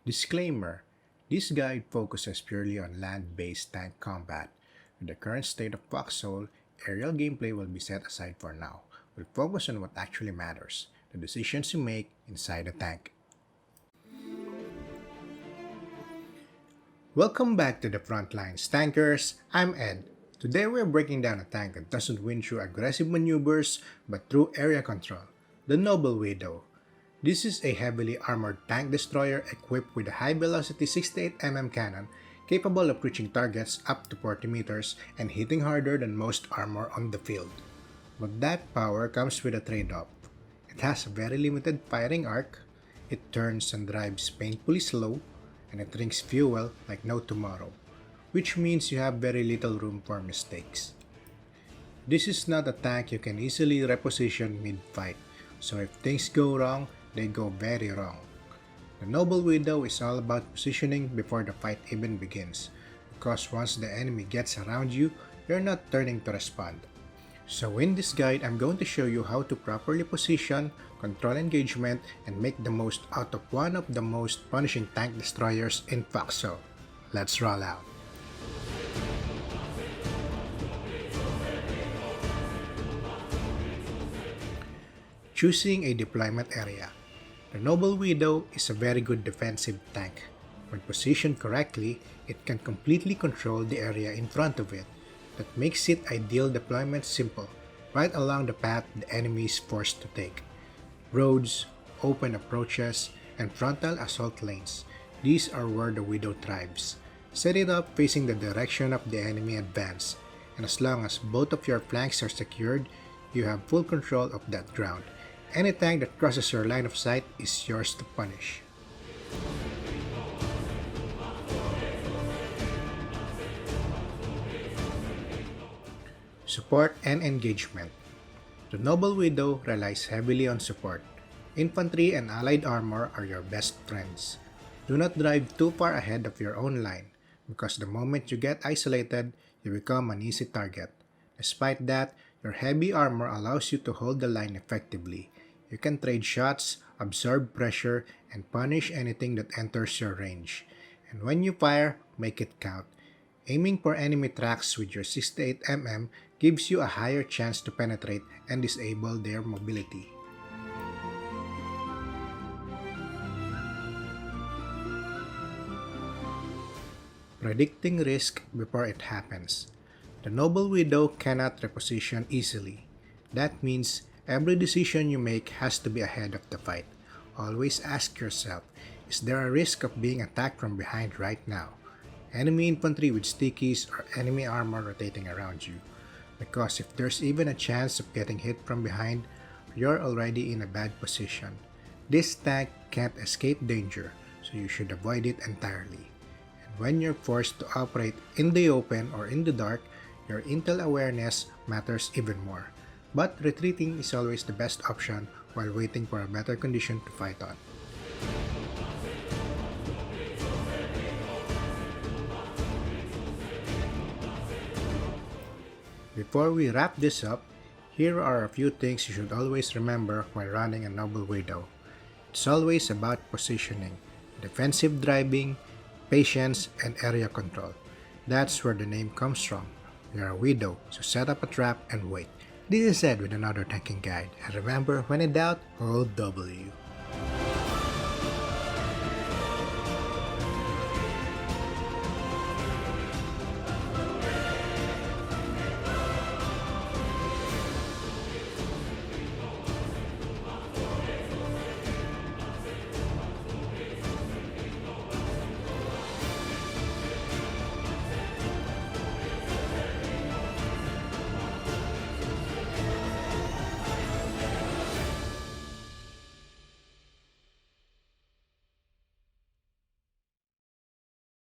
Disclaimer: this guide focuses purely on land-based tank combat. With the current state of Foxhole, aerial gameplay will be set aside for now. We'll focus on what actually matters, the decisions you make inside a tank. Welcome back to the Frontlines Tankers. I'm Ed. Today we're breaking down a tank that doesn't win through aggressive maneuvers but through area control, the Noble Widow. This is a heavily armored tank destroyer equipped with a high-velocity 68mm cannon capable of reaching targets up to 40 meters and hitting harder than most armor on the field. But that power comes with a trade-off. It has a very limited firing arc, it turns and drives painfully slow, and it drinks fuel like no tomorrow, which means you have very little room for mistakes. This is not a tank you can easily reposition mid-fight, so if things go wrong, they go very wrong. The Noble Widow is all about positioning before the fight even begins, because once the enemy gets around you, you're not turning to respond. So in this guide, I'm going to show you how to properly position, control engagement, and make the most out of one of the most punishing tank destroyers in Foxhole. Let's roll out. Choosing a deployment area. The Noble Widow is a very good defensive tank. When positioned correctly, it can completely control the area in front of it. That makes it ideal deployment simple, right along the path the enemy is forced to take. Roads, open approaches, and frontal assault lanes. These are where the Widow thrives. Set it up facing the direction of the enemy advance, and as long as both of your flanks are secured, you have full control of that ground. Any tank that crosses your line of sight is yours to punish. Support and engagement. The Noble Widow relies heavily on support. Infantry and allied armor are your best friends. Do not drive too far ahead of your own line, because the moment you get isolated, you become an easy target. Despite that, your heavy armor allows you to hold the line effectively. You can trade shots, absorb pressure, and punish anything that enters your range. And when you fire, make it count. Aiming for enemy tracks with your 68mm gives you a higher chance to penetrate and disable their mobility. Predicting risk before it happens. The Noble Widow cannot reposition easily. That means every decision you make has to be ahead of the fight. Always ask yourself, is there a risk of being attacked from behind right now? Enemy infantry with stickies or enemy armor rotating around you. Because if there's even a chance of getting hit from behind, you're already in a bad position. This tank can't escape danger, so you should avoid it entirely. And when you're forced to operate in the open or in the dark, your intel awareness matters even more. But retreating is always the best option while waiting for a better condition to fight on. Before we wrap this up, here are a few things you should always remember while running a Noble Widow. It's always about positioning, defensive driving, patience, and area control. That's where the name comes from. You're a Widow, so set up a trap and wait. This is Ed with another tanking guide, and remember, when in doubt, hold W.